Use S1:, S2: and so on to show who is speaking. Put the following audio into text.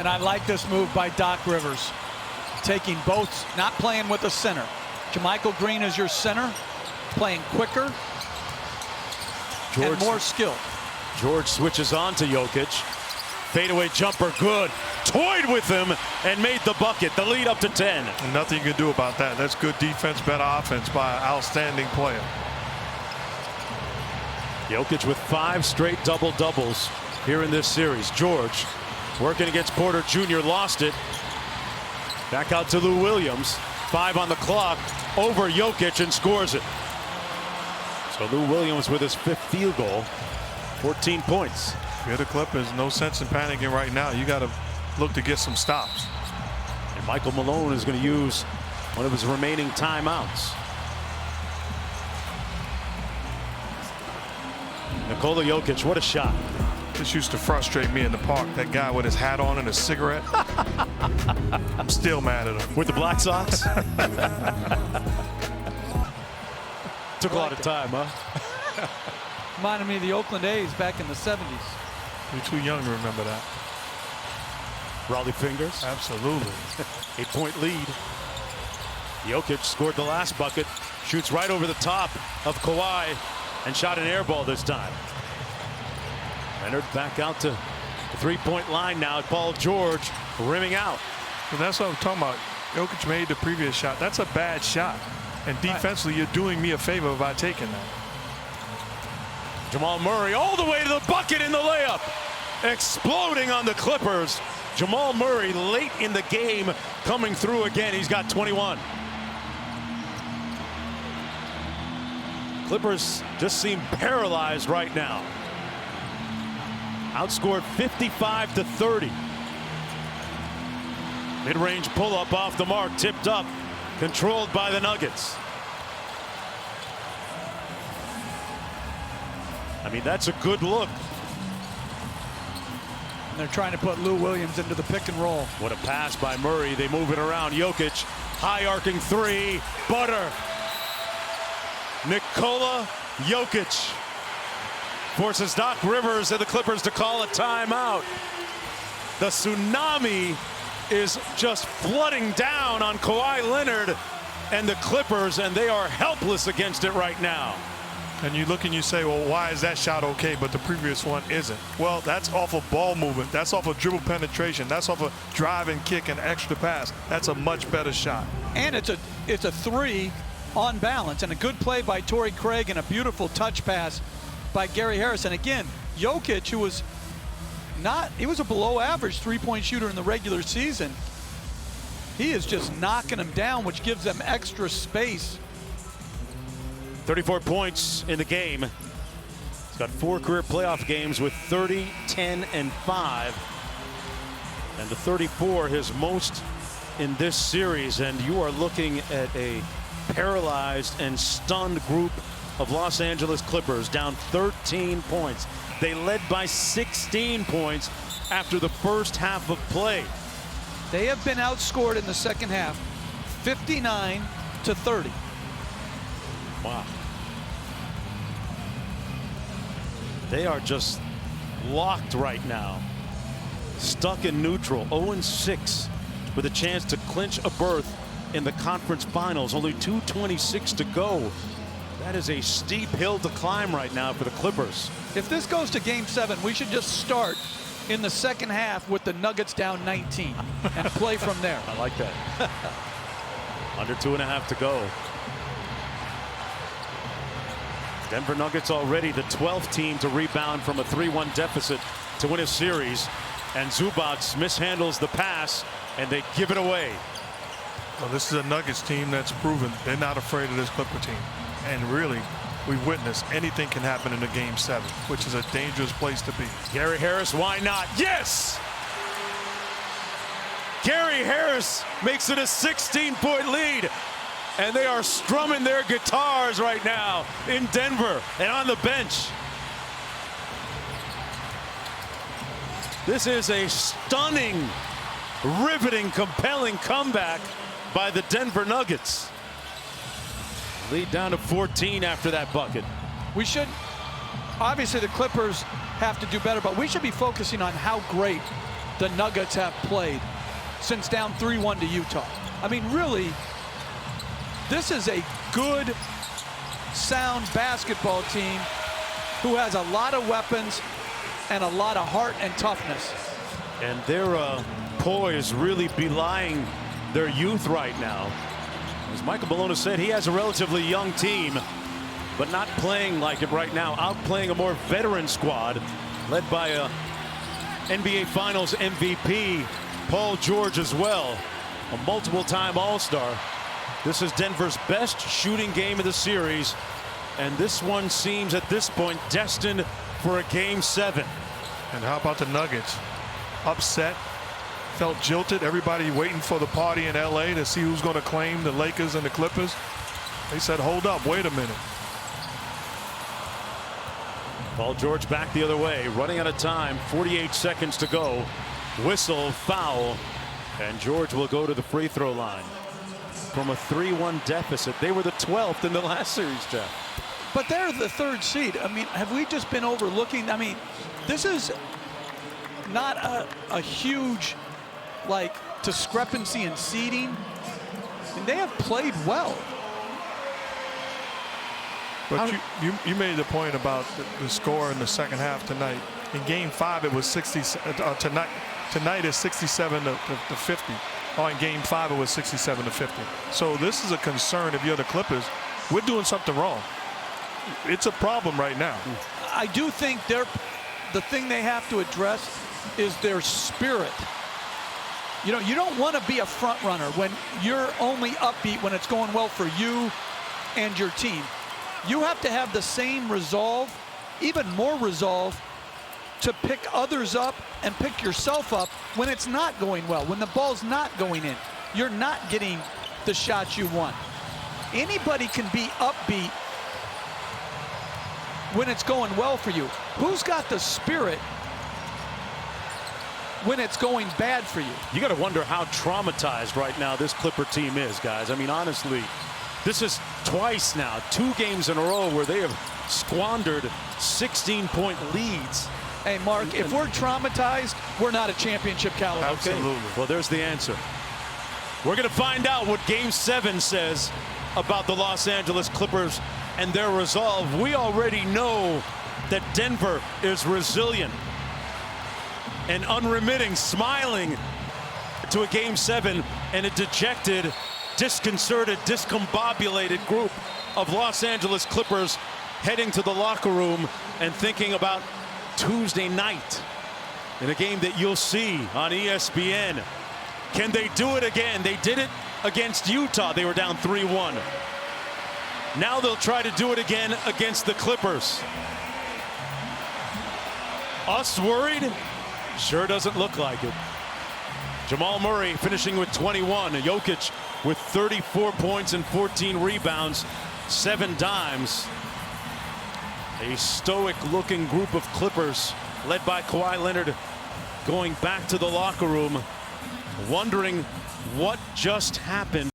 S1: And I like this move by Doc Rivers. Taking both, not playing with a center. JaMychal Green is your center, playing quicker and more skill.
S2: George switches on to Jokic. Fadeaway jumper, good. Toyed with him and made the bucket. The lead up to 10.
S3: And nothing you can do about that. That's good defense, better offense by an outstanding player.
S2: Jokic with 5 straight double-doubles here in this series. George working against Porter Jr. lost it. Back out to Lou Williams. 5 on the clock. Over Jokic and scores it. So Lou Williams with his 5th field goal. 14 points.
S3: If you're the Clippers, no sense in panicking right now. You got to look to get some stops.
S2: And Michael Malone is going to use one of his remaining timeouts. Nikola Jokic, what a shot.
S3: This used to frustrate me in the park. That guy with his hat on and a cigarette. I'm still mad at him.
S2: With the Black Sox? Took a lot of time, huh?
S1: Reminded me of the Oakland A's back in the 70s.
S3: You're too young to remember that.
S2: Raleigh fingers.
S3: Absolutely.
S2: 8-point lead. Jokic scored the last bucket. Shoots right over the top of Kawhi and shot an air ball this time. Leonard back out to the 3-point line now. Paul George rimming out.
S3: And that's what I'm talking about. Jokic made the previous shot. That's a bad shot. And defensively, you're doing me a favor by taking that.
S2: Jamal Murray all the way to the bucket in the layup. Exploding on the Clippers. Jamal Murray late in the game coming through again. He's got 21. Clippers just seem paralyzed right now. Outscored 55-30. Mid-range pull-up off the mark, tipped up, controlled by the Nuggets. I mean, that's a good look.
S1: And they're trying to put Lou Williams into the pick and roll.
S2: What a pass by Murray. They move it around. Jokic, high arcing 3, butter. Nikola Jokic forces Doc Rivers and the Clippers to call a timeout. The tsunami is just flooding down on Kawhi Leonard and the Clippers, and they are helpless against it right now.
S3: And you look and you say, well, why is that shot okay, but the previous one isn't? Well, that's off of ball movement. That's off of dribble penetration. That's off of drive and kick and extra pass. That's a much better shot.
S1: And it's a 3 on balance, and a good play by Torrey Craig and a beautiful touch pass by Gary Harris. And again, Jokic, who was he was a below average 3-point shooter in the regular season. He is just knocking them down, which gives them extra space.
S2: 34 points in the game. He's got 4 career playoff games with 30, 10, and 5. And the 34, his most in this series. And you are looking at a paralyzed and stunned group of Los Angeles Clippers, down 13 points. They led by 16 points after the first half of play.
S1: They have been outscored in the second half, 59-30.
S2: Wow. They are just locked right now. Stuck in neutral, 0-6 with a chance to clinch a berth in the conference finals. Only 2:26 to go. That is a steep hill to climb right now for the Clippers.
S1: If this goes to Game 7, we should just start in the second half with the Nuggets down 19 and play from there.
S2: I like that. Under 2.5 to go. Denver Nuggets already the 12th team to rebound from a 3-1 deficit to win a series. And Zubac mishandles the pass, and they give it away.
S3: Well, this is a Nuggets team that's proven they're not afraid of this Clipper team. And really, we witnessed anything can happen in a Game 7, which is a dangerous place to be.
S2: Gary Harris, why not? Yes! Gary Harris makes it a 16-point lead. And they are strumming their guitars right now in Denver and on the bench. This is a stunning, riveting, compelling comeback by the Denver Nuggets. Lead down to 14 after that bucket.
S1: We should, obviously the Clippers have to do better, but we should be focusing on how great the Nuggets have played since down 3-1 to Utah. I mean, really, this is a good, sound basketball team who has a lot of weapons and a lot of heart and toughness.
S2: And their poise really belying their youth right now. As Michael Bologna said, he has a relatively young team, but not playing like it right now. Outplaying a more veteran squad led by a NBA Finals MVP, Paul George, as well, a multiple-time All-Star. This is Denver's best shooting game of the series, and this one seems at this point destined for a Game 7.
S3: And how about the Nuggets? Upset, felt jilted. Everybody waiting for the party in LA to see who's going to claim the Lakers and the Clippers. They said, hold up, wait a minute.
S2: Paul George back the other way, running out of time, 48 seconds to go. Whistle, foul, and George will go to the free throw line. From a 3-1 deficit, they were the 12th in the last series, Jeff.
S1: But they're the 3rd seed. I mean, have we just been overlooking? I mean, this is not a huge, like, discrepancy in seeding. I mean, they have played well.
S3: But you made the point about the score in the second half tonight. In Game 5, it was 60. Tonight is 67 to 50. Oh, in Game 5, it was 67 to 50. So this is a concern if you're the Clippers. We're doing something wrong. It's a problem right now.
S1: I do think the thing they have to address is their spirit. You know, you don't want to be a front runner when you're only upbeat when it's going well for you and your team. You have to have the same resolve, even more resolve, to pick others up and pick yourself up when it's not going well, when the ball's not going in. You're not getting the shots you want. Anybody can be upbeat when it's going well for you. Who's got the spirit when it's going bad for you?
S2: You got to wonder how traumatized right now this Clipper team is, guys. I mean, honestly, this is twice now, 2 games in a row where they have squandered 16-point leads.
S1: Hey, Mark, if we're traumatized, we're not a championship caliber.
S3: Absolutely.
S2: Well, there's the answer. We're going to find out what Game 7 says about the Los Angeles Clippers and their resolve. We already know that Denver is resilient and unremitting, smiling to a Game 7 and a dejected, disconcerted, discombobulated group of Los Angeles Clippers heading to the locker room and thinking about Tuesday night in a game that you'll see on ESPN. Can they do it again? They did it against Utah. They were down 3-1. Now they'll try to do it again against the Clippers. Us worried? Sure doesn't look like it. Jamal Murray finishing with 21. Jokic with 34 points and 14 rebounds, 7 dimes. A stoic-looking group of Clippers led by Kawhi Leonard going back to the locker room, wondering what just happened.